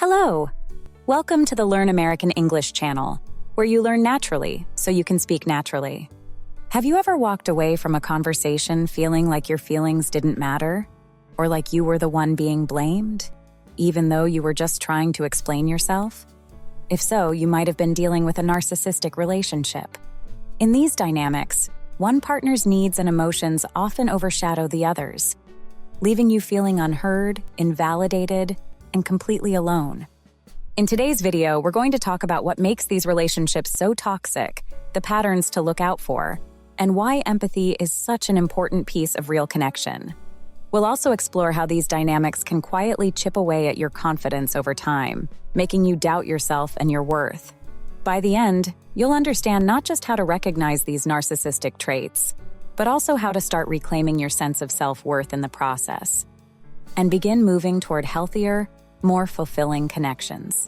Hello! Welcome to the Learn American English channel, where you learn naturally so you can speak naturally. Have you ever walked away from a conversation feeling like your feelings didn't matter? Or like you were the one being blamed, even though you were just trying to explain yourself? If so, you might have been dealing with a narcissistic relationship. In these dynamics, one partner's needs and emotions often overshadow the other's, leaving you feeling unheard, invalidated, and completely alone. In today's video, we're going to talk about what makes these relationships so toxic, the patterns to look out for, and why empathy is such an important piece of real connection. We'll also explore how these dynamics can quietly chip away at your confidence over time, making you doubt yourself and your worth. By the end, you'll understand not just how to recognize these narcissistic traits, but also how to start reclaiming your sense of self-worth in the process, and begin moving toward healthier, more fulfilling connections.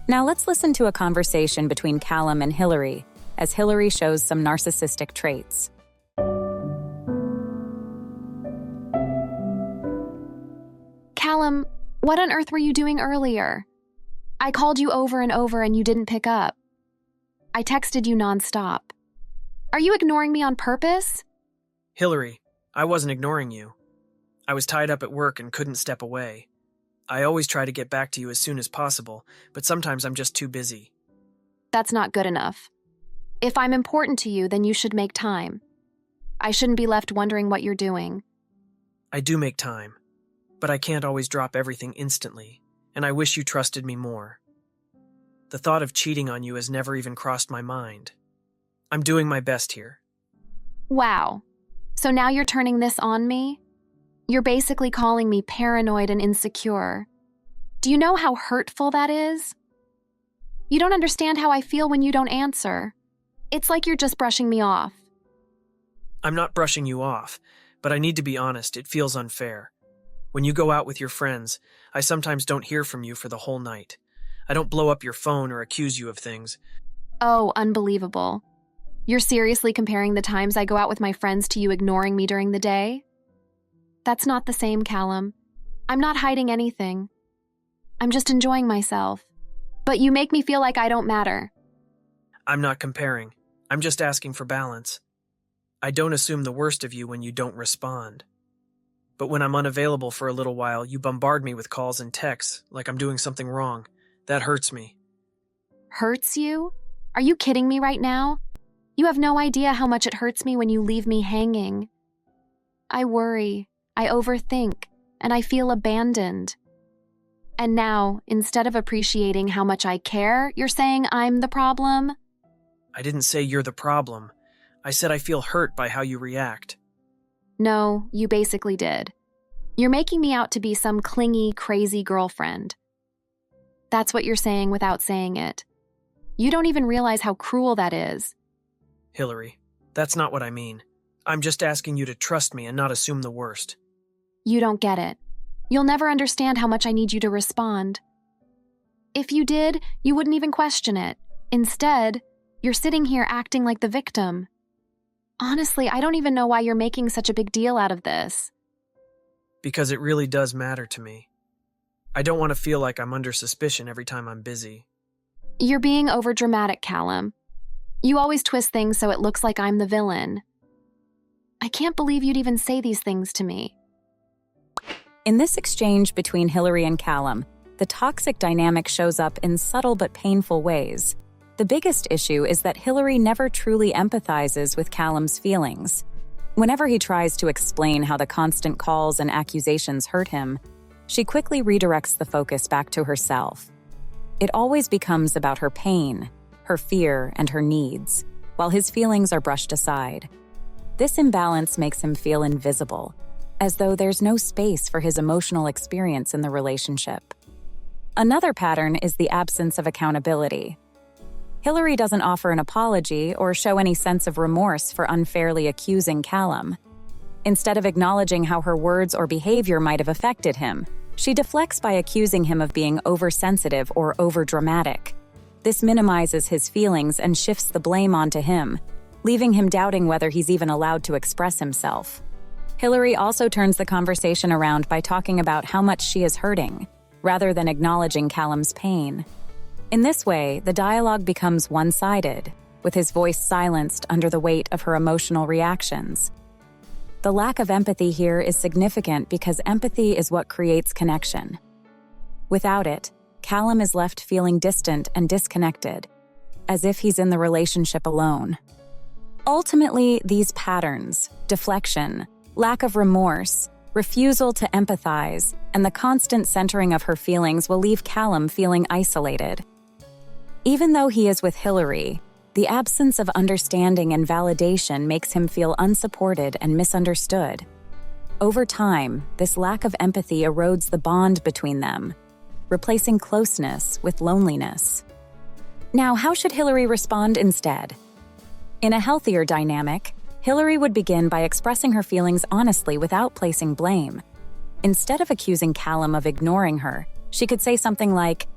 Now let's listen to a conversation between Callum and Hilary, as Hilary shows some narcissistic traits. Callum, what on earth were you doing earlier? I called you over and over and you didn't pick up. I texted you nonstop. Are you ignoring me on purpose? Hilary, I wasn't ignoring you. I was tied up at work and couldn't step away. I always try to get back to you as soon as possible, but sometimes I'm just too busy. That's not good enough. If I'm important to you, then you should make time. I shouldn't be left wondering what you're doing. I do make time, but I can't always drop everything instantly, and I wish you trusted me more. The thought of cheating on you has never even crossed my mind. I'm doing my best here. Wow. So now you're turning this on me? You're basically calling me paranoid and insecure. Do you know how hurtful that is? You don't understand how I feel when you don't answer. It's like you're just brushing me off. I'm not brushing you off, but I need to be honest, it feels unfair. When you go out with your friends, I sometimes don't hear from you for the whole night. I don't blow up your phone or accuse you of things. Oh, unbelievable. You're seriously comparing the times I go out with my friends to you ignoring me during the day? That's not the same, Callum. I'm not hiding anything. I'm just enjoying myself. But you make me feel like I don't matter. I'm not comparing. I'm just asking for balance. I don't assume the worst of you when you don't respond. But when I'm unavailable for a little while, you bombard me with calls and texts like I'm doing something wrong. That hurts me. Hurts you? Are you kidding me right now? You have no idea how much it hurts me when you leave me hanging. I worry. I overthink, and I feel abandoned. And now, instead of appreciating how much I care, you're saying I'm the problem? I didn't say you're the problem. I said I feel hurt by how you react. No, you basically did. You're making me out to be some clingy, crazy girlfriend. That's what you're saying without saying it. You don't even realize how cruel that is. Hilary, that's not what I mean. I'm just asking you to trust me and not assume the worst. You don't get it. You'll never understand how much I need you to respond. If you did, you wouldn't even question it. Instead, you're sitting here acting like the victim. Honestly, I don't even know why you're making such a big deal out of this. Because it really does matter to me. I don't want to feel like I'm under suspicion every time I'm busy. You're being overdramatic, Callum. You always twist things so it looks like I'm the villain. I can't believe you'd even say these things to me. In this exchange between Hilary and Callum, the toxic dynamic shows up in subtle but painful ways. The biggest issue is that Hilary never truly empathizes with Callum's feelings. Whenever he tries to explain how the constant calls and accusations hurt him, she quickly redirects the focus back to herself. It always becomes about her pain, her fear, and her needs, while his feelings are brushed aside. This imbalance makes him feel invisible, as though there's no space for his emotional experience in the relationship. Another pattern is the absence of accountability. Hilary doesn't offer an apology or show any sense of remorse for unfairly accusing Callum. Instead of acknowledging how her words or behavior might have affected him, she deflects by accusing him of being oversensitive or overdramatic. This minimizes his feelings and shifts the blame onto him, leaving him doubting whether he's even allowed to express himself. Hilary also turns the conversation around by talking about how much she is hurting. rather than acknowledging Callum's pain. In this way, the dialogue becomes one-sided, with his voice silenced under the weight of her emotional reactions. The lack of empathy here is significant because empathy is what creates connection. Without it, Callum is left feeling distant and disconnected, as if he's in the relationship alone. Ultimately, these patterns, deflection, lack of remorse, refusal to empathize, and the constant centering of her feelings will leave Callum feeling isolated. Even though he is with Hilary, the absence of understanding and validation makes him feel unsupported and misunderstood. Over time, this lack of empathy erodes the bond between them, replacing closeness with loneliness. Now, how should Hilary respond instead? In a healthier dynamic, Hilary would begin by expressing her feelings honestly without placing blame. Instead of accusing Callum of ignoring her, she could say something like,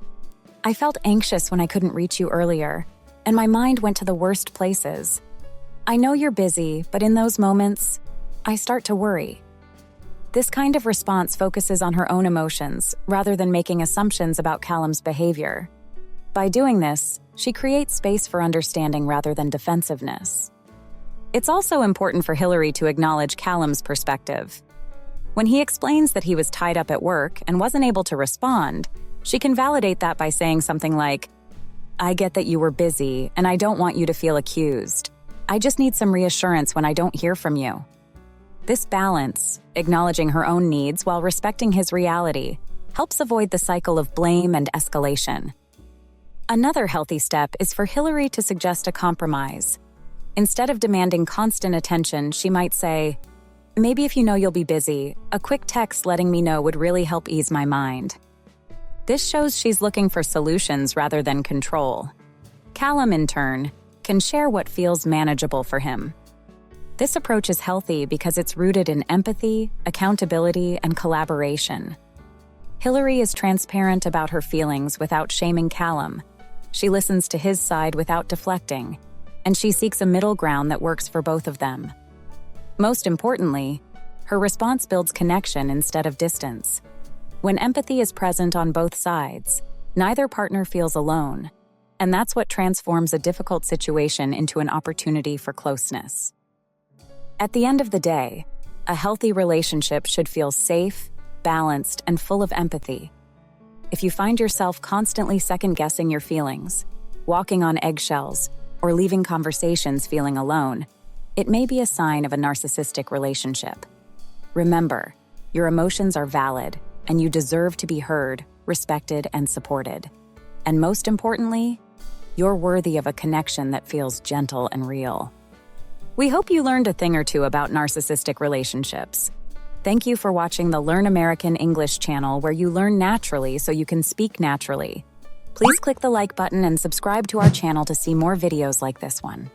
"I felt anxious when I couldn't reach you earlier, and my mind went to the worst places. I know you're busy, but in those moments, I start to worry." This kind of response focuses on her own emotions rather than making assumptions about Callum's behavior. By doing this, she creates space for understanding rather than defensiveness. It's also important for Hilary to acknowledge Callum's perspective. When he explains that he was tied up at work and wasn't able to respond, she can validate that by saying something like, "I get that you were busy, and I don't want you to feel accused. I just need some reassurance when I don't hear from you." This balance, acknowledging her own needs while respecting his reality, helps avoid the cycle of blame and escalation. Another healthy step is for Hilary to suggest a compromise. Instead of demanding constant attention, she might say, "Maybe if you know you'll be busy, a quick text letting me know would really help ease my mind." This shows she's looking for solutions rather than control. Callum, in turn, can share what feels manageable for him. This approach is healthy because it's rooted in empathy, accountability, and collaboration. Hilary is transparent about her feelings without shaming Callum. She listens to his side without deflecting, and she seeks a middle ground that works for both of them. Most importantly, her response builds connection instead of distance. When empathy is present on both sides, neither partner feels alone, and that's what transforms a difficult situation into an opportunity for closeness. At the end of the day, a healthy relationship should feel safe, balanced, and full of empathy. If you find yourself constantly second-guessing your feelings, walking on eggshells, or leaving conversations feeling alone, it may be a sign of a narcissistic relationship. Remember, your emotions are valid, and you deserve to be heard, respected, and supported. And most importantly, you're worthy of a connection that feels gentle and real. We hope you learned a thing or two about narcissistic relationships. Thank you for watching the Learn American English channel, where you learn naturally so you can speak naturally. Please click the like button and subscribe to our channel to see more videos like this one.